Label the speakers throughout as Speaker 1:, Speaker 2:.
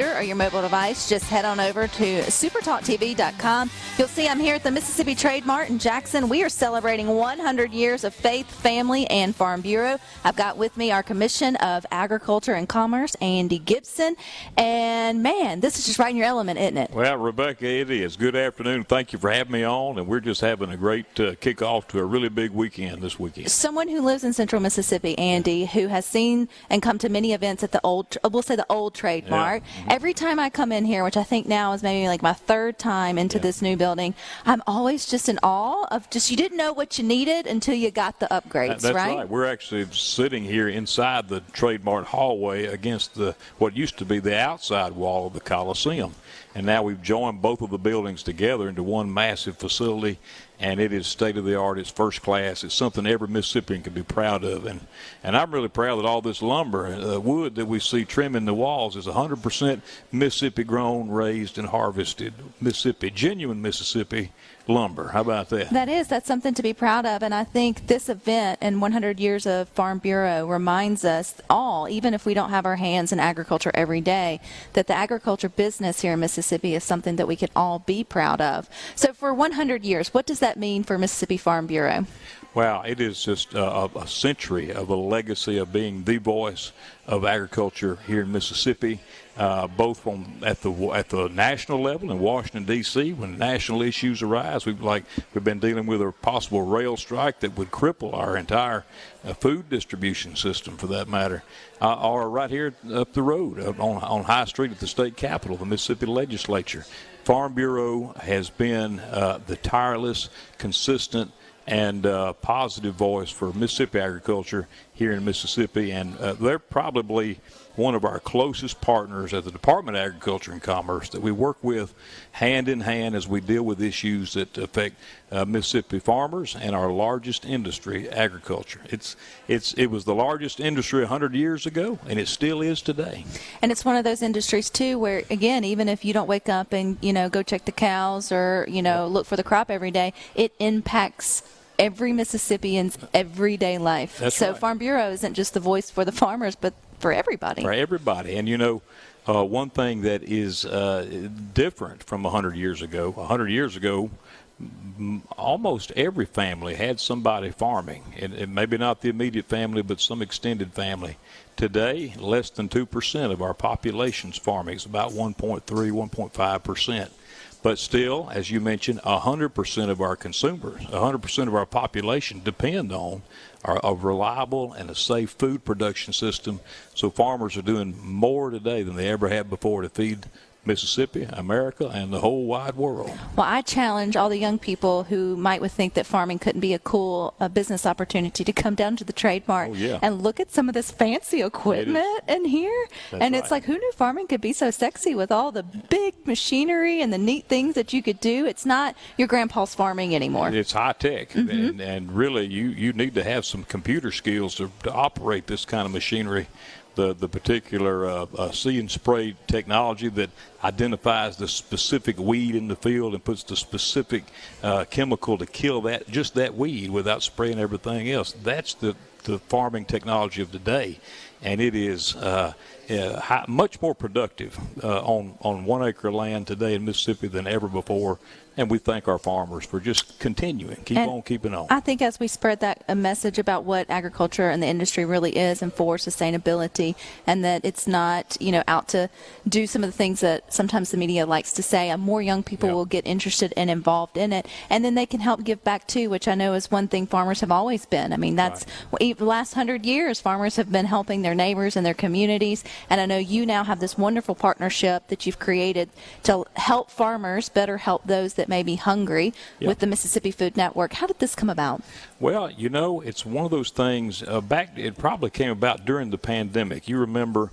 Speaker 1: or your mobile device, just head on over to supertalktv.com. You'll see I'm here at the Mississippi Trade Mart in Jackson. We are celebrating 100 years of Faith, Family, and Farm Bureau. I've got with me our Commission of Agriculture and Commerce, Andy Gipson. And, man, this is just right in your element, isn't it?
Speaker 2: Well, Rebecca, it is. Good afternoon. Thank you for having me on. And we're just having a great kickoff to a really big weekend this weekend.
Speaker 1: Someone who lives in central Mississippi, Andy, who has seen and come to many events at the old Trade Mart.
Speaker 2: Mm-hmm.
Speaker 1: Every time I come in here, which I think now is maybe like my third time into this new building, I'm always just in awe of you didn't know what you needed until you got the upgrades,
Speaker 2: That's right? We're actually sitting here inside the Trade Mart hallway against what used to be the outside wall of the Coliseum. And now we've joined both of the buildings together into one massive facility, and it is state-of-the-art. It's first class. It's something every Mississippian can be proud of. And I'm really proud that all this lumber, wood that we see trimming the walls is 100% Mississippi-grown, raised, and harvested genuine Mississippi lumber. How about that?
Speaker 1: That's something to be proud of. And I think this event and 100 years of Farm Bureau reminds us all, even if we don't have our hands in agriculture every day, that the agriculture business here in Mississippi is something that we can all be proud of. So for 100 years, what does that mean for Mississippi Farm Bureau?
Speaker 2: Well, it is just a century of a legacy of being the voice of agriculture here in Mississippi, both at the national level in Washington, D.C. When national issues arise, we've been dealing with a possible rail strike that would cripple our entire food distribution system, for that matter, or right here up the road on High Street at the state capitol, the Mississippi legislature. Farm Bureau has been the tireless, consistent, and positive voice for Mississippi agriculture here in Mississippi, and they're probably one of our closest partners at the Department of Agriculture and Commerce that we work with hand in hand as we deal with issues that affect Mississippi farmers and our largest industry, agriculture. It was the largest industry 100 years ago, and it still is today. And
Speaker 1: it's one of those industries, too, where, again, even if you don't wake up and, go check the cows or, look for the crop every day, it impacts every Mississippian's everyday life.
Speaker 2: That's
Speaker 1: so
Speaker 2: right.
Speaker 1: Farm Bureau isn't just the voice for the farmers, but for everybody.
Speaker 2: For everybody. And, one thing that is different from 100 years ago, almost every family had somebody farming, and maybe not the immediate family, but some extended family. Today, less than 2% of our population's farming. It's about 1.3, 1.5%. But still, as you mentioned, 100% of our consumers, 100% of our population depend on a reliable and a safe food production system. So farmers are doing more today than they ever have before to feed Mississippi, America, and the whole wide world.
Speaker 1: Well, I challenge all the young people who might would think that farming couldn't be a cool business opportunity to come down to the Trade Mart and look at some of this fancy equipment in here.
Speaker 2: That's
Speaker 1: it's like, who knew farming could be so sexy with all the big machinery and the neat things that you could do? It's not your grandpa's farming anymore.
Speaker 2: It's high tech, and really you need to have some computer skills to operate this kind of machinery. The particular see and spray technology that identifies the specific weed in the field and puts the specific chemical to kill that weed without spraying everything else. That's the farming technology of today, and it is much more productive on 1 acre of land today in Mississippi than ever before. And we thank our farmers for just continuing, keeping on.
Speaker 1: I think as we spread a message about what agriculture and the industry really is and for sustainability, and that it's not, out to do some of the things that sometimes the media likes to say, more young people will get interested and involved in it. And then they can help give back too, which I know is one thing farmers have always been. I mean, that's the last 100 years, farmers have been helping their neighbors and their communities. And I know you now have this wonderful partnership that you've created to help farmers better help those that may be hungry with the Mississippi Food Network. How did this come about?
Speaker 2: Well, it's one of those things. It probably came about during the pandemic. You remember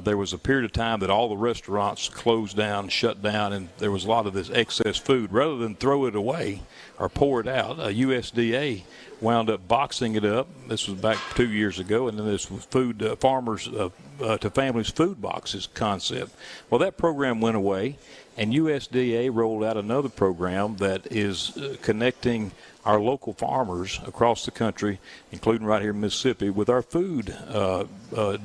Speaker 2: there was a period of time that all the restaurants closed down, shut down, and there was a lot of this excess food. Rather than throw it away or pour it out, USDA wound up boxing it up. This was back 2 years ago, and then this was farmers to families food boxes concept. Well, that program went away, and USDA rolled out another program that is connecting our local farmers across the country, including right here in Mississippi, with our food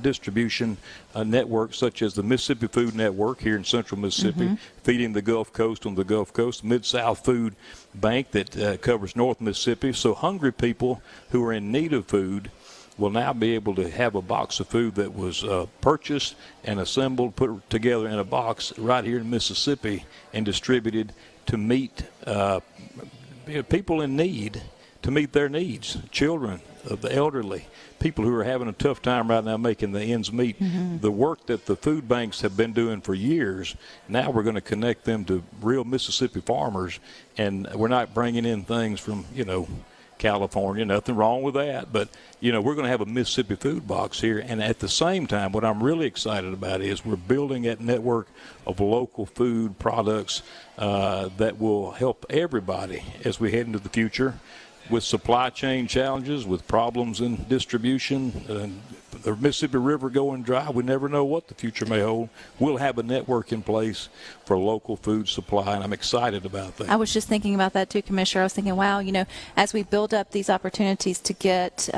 Speaker 2: distribution networks such as the Mississippi Food Network here in central Mississippi, feeding the Gulf Coast on the Gulf Coast, Mid-South Food Bank that covers North Mississippi. So hungry people who are in need of food will now be able to have a box of food that was purchased and assembled, put together in a box right here in Mississippi and distributed to meet people in need, to meet their needs, children, the elderly, people who are having a tough time right now making the ends meet. The work that the food banks have been doing for years, now we're going to connect them to real Mississippi farmers, and we're not bringing in things from, California, nothing wrong with that, but we're going to have a Mississippi food box here. And at the same time, what I'm really excited about is we're building that network of local food products that will help everybody as we head into the future with supply chain challenges, with problems in distribution, the Mississippi River going dry. We never know what the future may hold. We'll have a network in place for local food supply, and I'm excited about that.
Speaker 1: I was just thinking about that too, Commissioner. I was thinking, wow, as we build up these opportunities to get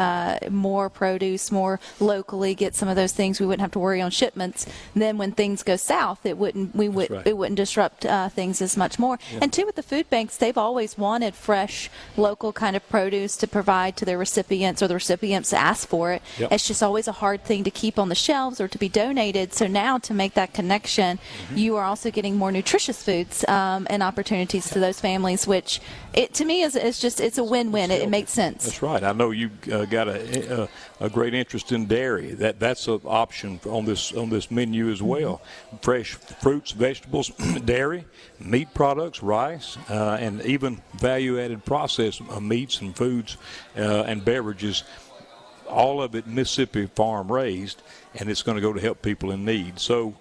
Speaker 1: more produce, more locally, get some of those things, we wouldn't have to worry on shipments. Then when things go south, it wouldn't disrupt things as much more. Yeah. And too, with the food banks, they've always wanted fresh, local kind of produce to provide to their recipients, or the recipients ask for it. Yep. It's just always a hard thing to keep on the shelves or to be donated. So now, to make that connection, you are also getting more nutritious foods and opportunities to those families, which to me is it's a win-win. It makes sense.
Speaker 2: That's right. I know you got a great interest in dairy. That's an option on this menu as well. Fresh fruits, vegetables, dairy, meat products, rice, and even value-added processed meats and foods and beverages. All of it Mississippi farm raised, and it's going to go to help people in need. So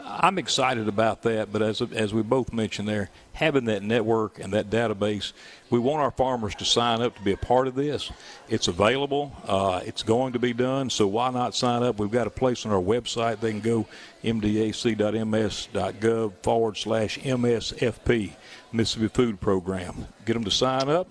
Speaker 2: I'm excited about that, but as we both mentioned there, having that network and that database, we want our farmers to sign up to be a part of this. It's available. It's going to be done, so why not sign up? We've got a place on our website. They can go mdac.ms.gov/MSFP, Mississippi Food Program. Get them to sign up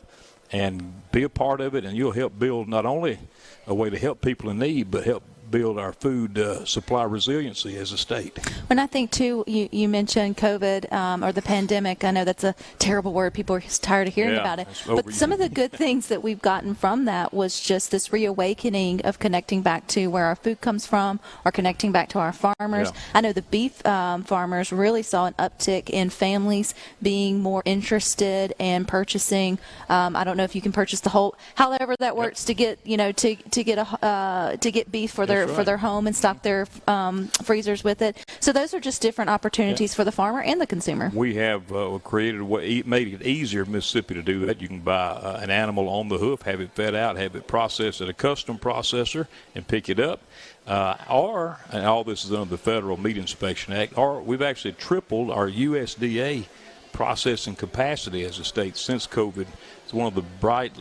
Speaker 2: and be a part of it, and you'll help build not only a way to help people in need, but help build our food supply resiliency as a state.
Speaker 1: And I think, too, you mentioned COVID or the pandemic. I know that's a terrible word. People are tired of hearing about it. But some of the good things that we've gotten from that was just this reawakening of connecting back to where our food comes from, or connecting back to our farmers. Yeah. I know the beef farmers really saw an uptick in families being more interested in purchasing. I don't know if you can purchase the whole, however that works, to get to get beef for their home and stock their freezers with it. So those are just different opportunities for the farmer and the consumer.
Speaker 2: We have created a way, made it easier in Mississippi to do that. You can buy an animal on the hoof, have it fed out, have it processed at a custom processor, and pick it up. And all this is under the Federal Meat Inspection Act, or we've actually tripled our USDA processing capacity as a state since COVID. It's one of the bright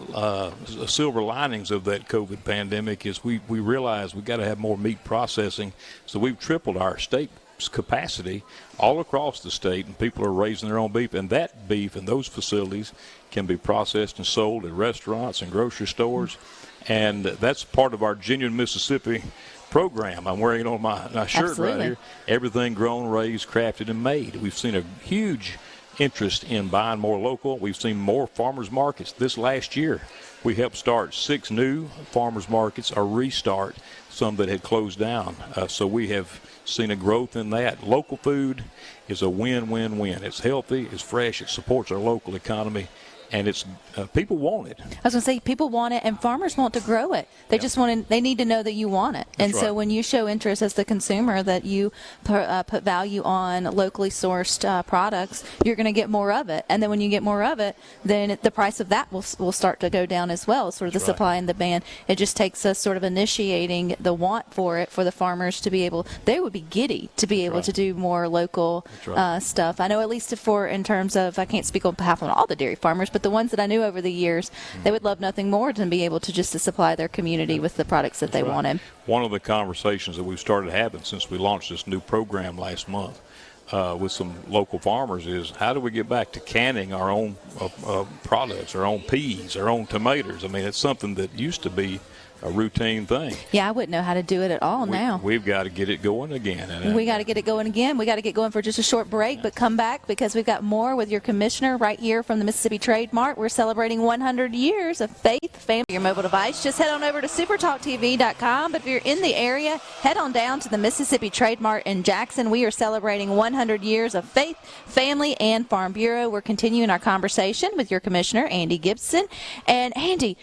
Speaker 2: silver linings of that COVID pandemic is we realized we've got to have more meat processing. So we've tripled our state's capacity all across the state, and people are raising their own beef. And that beef in those facilities can be processed and sold at restaurants and grocery stores. And that's part of our Genuine Mississippi program. I'm wearing it on my shirt. Absolutely. Right here. Everything grown, raised, crafted, and made. We've seen a huge interest in buying more local. We've seen more farmers markets. This last year, we helped start 6 new farmers markets, or restart some that had closed down. So we have seen a growth in that. Local food is a win-win-win. It's healthy, it's fresh, it supports our local economy, and it's people want it.
Speaker 1: I was going to say, people want it, and farmers want to grow it. They just want to. They need to know that you want it. That's so when you show interest as the consumer that you put value on locally sourced products, you're going to get more of it. And then when you get more of it, then the price of that will start to go down as well. Sort of the supply and the demand. It just takes us sort of initiating the want for it for the farmers to be able. They would be giddy to be able to do more local stuff. I know, at least in terms of, I can't speak on behalf of all the dairy farmers, but the ones that I knew over the years, they would love nothing more than be able to supply their community with the products that they wanted.
Speaker 2: One of the conversations that we've started having since we launched this new program last month with some local farmers is how do we get back to canning our own products, our own peas, our own tomatoes? I mean, it's something that used to be a routine thing.
Speaker 1: Yeah, I wouldn't know how to do it at all now.
Speaker 2: We've got to get it going again.
Speaker 1: We got to get it going again. We got to get going for just a short break, but come back because we've got more with your commissioner right here from the Mississippi Trade Mart. We're celebrating 100 years of faith, family. Your mobile device, just head on over to supertalktv.com. But if you're in the area, head on down to the Mississippi Trade Mart in Jackson. We are celebrating 100 years of faith, family, and Farm Bureau. We're continuing our conversation with your commissioner, Andy Gipson. And Andy,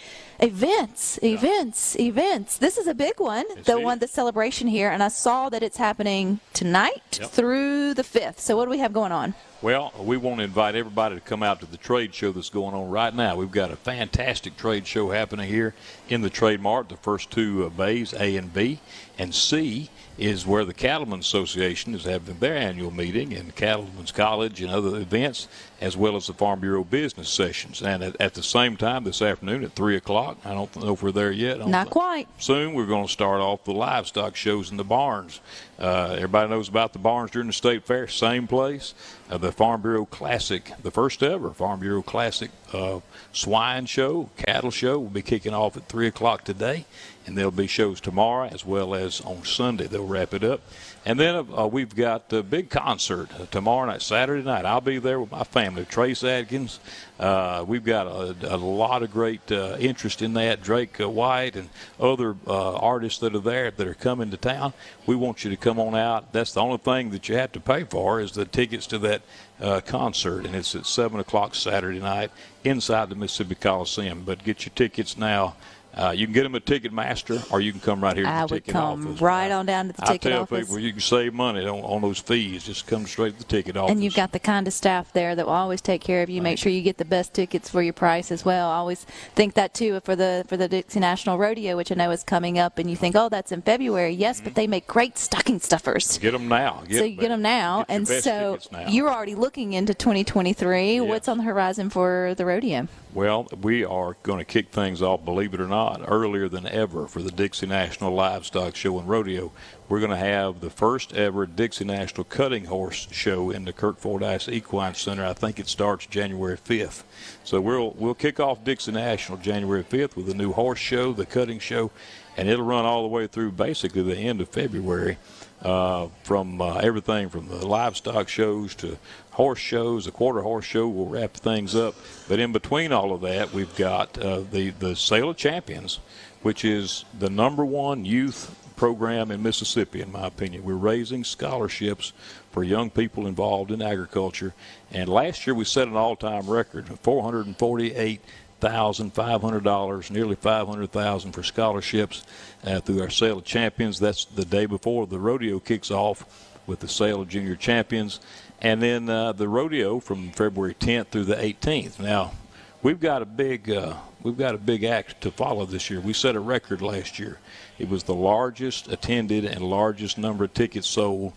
Speaker 1: Events. This is a big one, the celebration here, and I saw that it's happening tonight through the 5th. So what do we have going on?
Speaker 2: Well, we want to invite everybody to come out to the trade show that's going on right now. We've got a fantastic trade show happening here in the Trade Mart. The first two bays, A and B, and C is where the Cattlemen's Association is having their annual meeting, and Cattlemen's College and other events, as well as the Farm Bureau business sessions. And at the same time this afternoon at 3 o'clock, I don't know if we're there yet.
Speaker 1: Not quite.
Speaker 2: Soon we're going to start off the livestock shows in the barns. Everybody knows about the barns during the State Fair, same place. The Farm Bureau Classic, the first ever Farm Bureau Classic swine show, cattle show will be kicking off at 3 o'clock today. And there'll be shows tomorrow as well as on Sunday. They'll wrap it up. And then we've got a big concert tomorrow night, Saturday night. I'll be there with my family, Trace Adkins. We've got a lot of great interest in that. Drake White and other artists that are there that are coming to town. We want you to come on out. That's the only thing that you have to pay for is the tickets to that concert. And it's at 7 o'clock Saturday night inside the Mississippi Coliseum. But get your tickets now. You can get them at Ticketmaster, or you can come right here to the ticket office.
Speaker 1: I would come right on down to the ticket office.
Speaker 2: I tell people you can save money on those fees. Just come straight to the ticket office.
Speaker 1: And you've got the kind of staff there that will always take care of you. Make sure you get the best tickets for your price as well. I always think that too for the Dixie National Rodeo, which I know is coming up. And you think, oh, that's in February. Yes, but they make great stocking stuffers.
Speaker 2: Get them now.
Speaker 1: Get them now. And so you're already looking into 2023. Yes. What's on the horizon for the rodeo?
Speaker 2: Well, we are going to kick things off, believe it or not, earlier than ever for the Dixie National Livestock Show and Rodeo. We're going to have the first ever Dixie National Cutting Horse Show in the Kirk Fordyce Equine Center. I think it starts January 5th. So we'll kick off Dixie National January 5th with a new horse show, the cutting show, and it'll run all the way through basically the end of February. From everything from the livestock shows to horse shows. The quarter horse show will wrap things up. But in between all of that, we've got the Sale of Champions, which is the #1 youth program in Mississippi, in my opinion. We're raising scholarships for young people involved in agriculture. And last year we set an all-time record of $448,500, nearly $500,000 for scholarships through our Sale of Champions. That's the day before the rodeo kicks off with the Sale of Junior Champions, and then the rodeo from February 10th through the 18th. Now, we've got a big act to follow this year. We set a record last year. It was the largest attended and largest number of tickets sold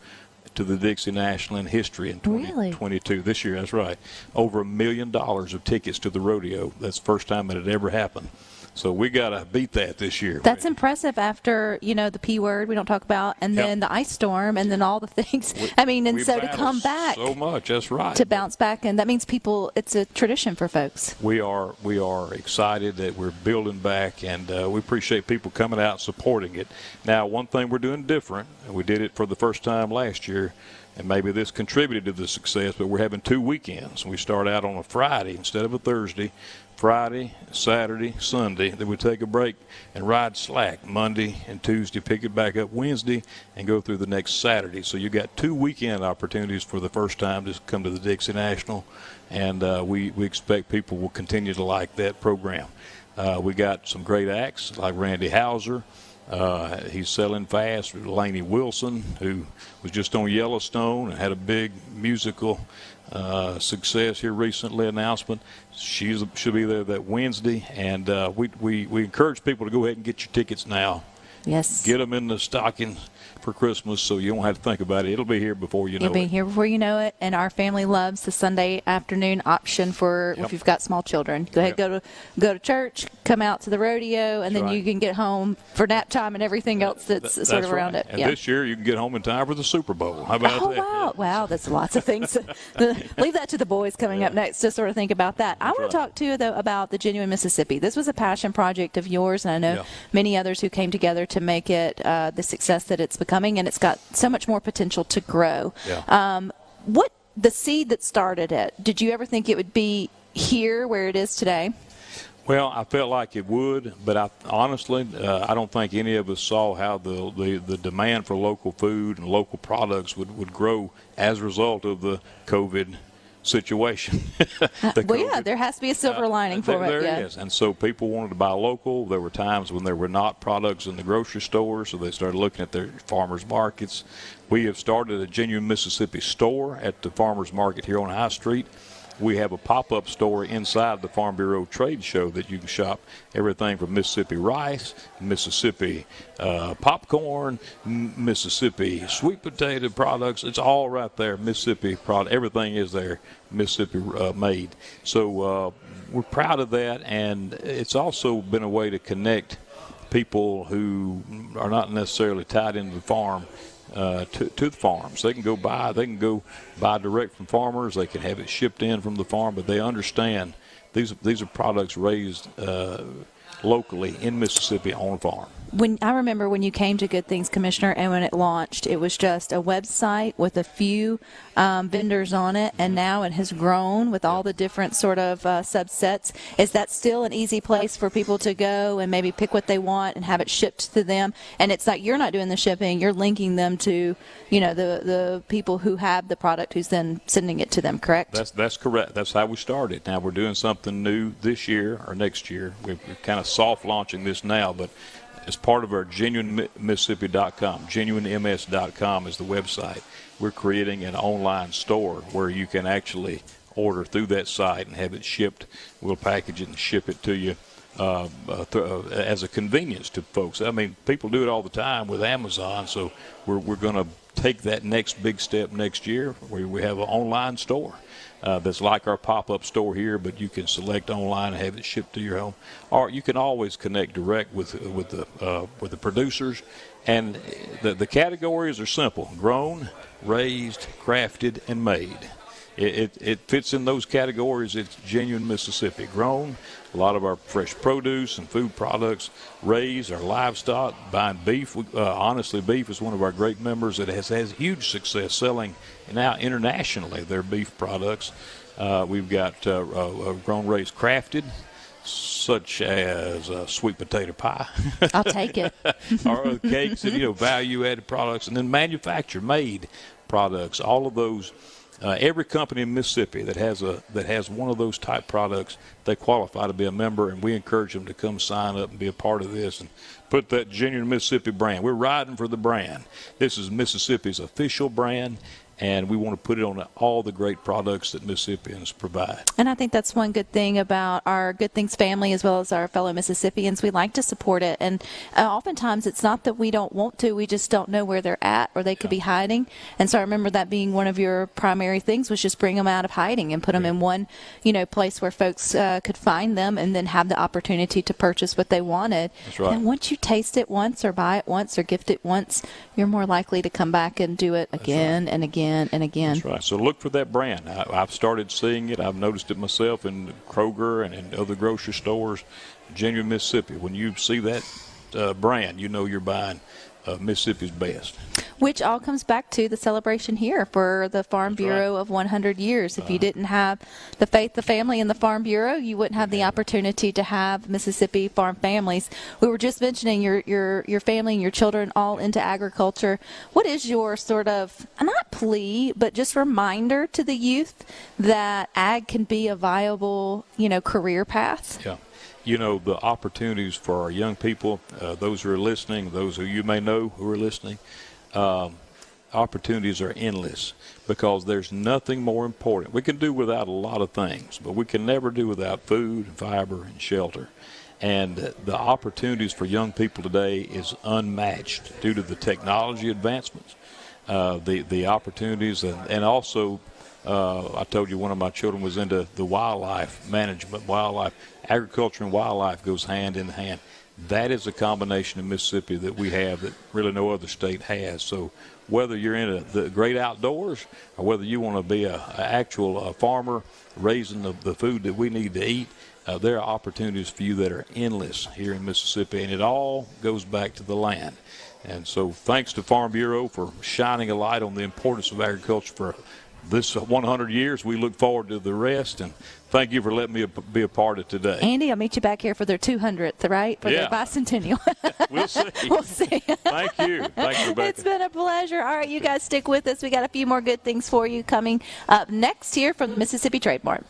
Speaker 2: to the Dixie National in history in 2022. Really? This year, that's right. Over $1 million of tickets to the rodeo. That's the first time it had ever happened. So we got to beat that this year.
Speaker 1: That's impressive after, the P word we don't talk about, and then the ice storm, and then all the things. So to come back.
Speaker 2: So much, that's right.
Speaker 1: To bounce back, and that means it's a tradition for folks.
Speaker 2: We are excited that we're building back, and we appreciate people coming out and supporting it. Now, one thing we're doing different, and we did it for the first time last year, and maybe this contributed to the success, but we're having 2 weekends. We start out on a Friday instead of a Thursday. Friday, Saturday, Sunday. Then we take a break and ride slack Monday and Tuesday, pick it back up Wednesday, and go through the next Saturday. So you got 2 weekend opportunities for the first time to come to the Dixie National, and we expect people will continue to like that program. We got some great acts like Randy Hauser. He's selling fast. Lainey Wilson, who was just on Yellowstone and had a big musical success here recently, announcement. She should be there that Wednesday, and we encourage people to go ahead and get your tickets now.
Speaker 1: Yes.
Speaker 2: Get them in the stocking for Christmas, so you don't have to think about it. It'll be here before you know it.
Speaker 1: You'll be here before you know it. And our family loves the Sunday afternoon option for if you've got small children. Go ahead, go to church, come out to the rodeo, and then you can get home for nap time and everything else that's sort of around it.
Speaker 2: And this year you can get home in time for the Super Bowl. How about that?
Speaker 1: Wow. Wow, that's lots of things. Leave that to the boys coming up next to sort of think about that. I want to talk to you, though, about the Genuine Mississippi. This was a passion project of yours, and I know many others who came together to make it the success that it's becoming, and it's got so much more potential to grow. What the seed that started it, did you ever think it would be here where it is today?
Speaker 2: Well, I felt like it would, but honestly, I don't think any of us saw how the demand for local food and local products would grow as a result of the COVID situation.
Speaker 1: There has to be a silver lining for it.
Speaker 2: There is. And so people wanted to buy local. There were times when there were not products in the grocery store, so they started looking at their farmers markets. We have started a Genuine Mississippi store at the farmers market here on High Street. We have a pop-up store inside the Farm Bureau Trade Show that you can shop everything from Mississippi rice, Mississippi popcorn, Mississippi sweet potato products. It's all right there, Mississippi product. Everything is there, Mississippi made. So we're proud of that, and it's also been a way to connect people who are not necessarily tied into the farm to the farms. They can go buy direct from farmers. They can have it shipped in from the farm, but they understand these are products raised locally in Mississippi on a farm.
Speaker 1: I remember when you came to Good Things, Commissioner, and when it launched, it was just a website with a few vendors on it, and now it has grown with all the different sort of subsets. Is that still an easy place for people to go and maybe pick what they want and have it shipped to them? And it's like you're not doing the shipping, you're linking them to, the people who have the product who's then sending it to them, correct?
Speaker 2: That's correct. That's how we started. Now we're doing something new this year or next year. We're kind of soft launching this now, but as part of our GenuineMississippi.com, GenuineMS.com is the website. We're creating an online store where you can actually order through that site and have it shipped. We'll package it and ship it to you as a convenience to folks. I mean, people do it all the time with Amazon, so we're going to take that next big step next year where we have an online store. That's like our pop-up store here, but you can select online and have it shipped to your home. Or you can always connect direct with the producers. And the categories are simple: grown, raised, crafted, and made. It fits in those categories. It's Genuine Mississippi. Grown, a lot of our fresh produce and food products. Raised, our livestock. Buying beef. Honestly, beef is one of our great members that has huge success selling now internationally their beef products. We've got grown, raised, crafted, such as sweet potato pie.
Speaker 1: I'll take it.
Speaker 2: Or cakes and value-added products, and then manufactured-made products. All of those. Every company in Mississippi that has one of those type products, they qualify to be a member, and we encourage them to come sign up and be a part of this and put that Genuine Mississippi brand. We're riding for the brand. This is Mississippi's official brand, and we want to put it on all the great products that Mississippians provide.
Speaker 1: And I think that's one good thing about our Good Things family as well as our fellow Mississippians. We like to support it. And oftentimes it's not that we don't want to, we just don't know where they're at or they could be hiding. And so I remember that being one of your primary things was just bring them out of hiding and put them in one, place where folks could find them and then have the opportunity to purchase what they wanted.
Speaker 2: That's right.
Speaker 1: And once you taste it once or buy it once or gift it once, you're more likely to come back and do it again and again and again.
Speaker 2: That's right. So look for that brand. I've started seeing it. I've noticed it myself in Kroger and in other grocery stores. Genuine Mississippi. When you see that brand, you're buying Mississippi's best.
Speaker 1: Which all comes back to the celebration here for the Farm Bureau of 100 years. If you didn't have the faith, the family, and the Farm Bureau, you wouldn't have the opportunity to have Mississippi farm families. We were just mentioning your family and your children all into agriculture. What is your sort of, not plea, but just reminder to the youth that ag can be a viable, career path?
Speaker 2: Yeah. The opportunities for our young people, those who are listening, those who you may know who are listening, opportunities are endless because there's nothing more important. We can do without a lot of things, but we can never do without food, fiber, and shelter. And the opportunities for young people today is unmatched due to the technology advancements, the opportunities, and also I told you one of my children was into the wildlife management. Agriculture and wildlife goes hand in hand. That is a combination in Mississippi that we have that really no other state has. So whether you're into the great outdoors or whether you want to be an actual farmer raising the food that we need to eat, there are opportunities for you that are endless here in Mississippi, and it all goes back to the land. And so thanks to Farm Bureau for shining a light on the importance of agriculture for this 100 years. We look forward to the rest, and thank you for letting me be a part of today.
Speaker 1: Andy, I'll meet you back here for their 200th, right? For their bicentennial.
Speaker 2: We'll see.
Speaker 1: We'll see.
Speaker 2: Thank you. Thanks, Rebecca.
Speaker 1: It's been a pleasure. All right, you guys stick with us. We got a few more good things for you coming up next here from the Mississippi Trade Mart.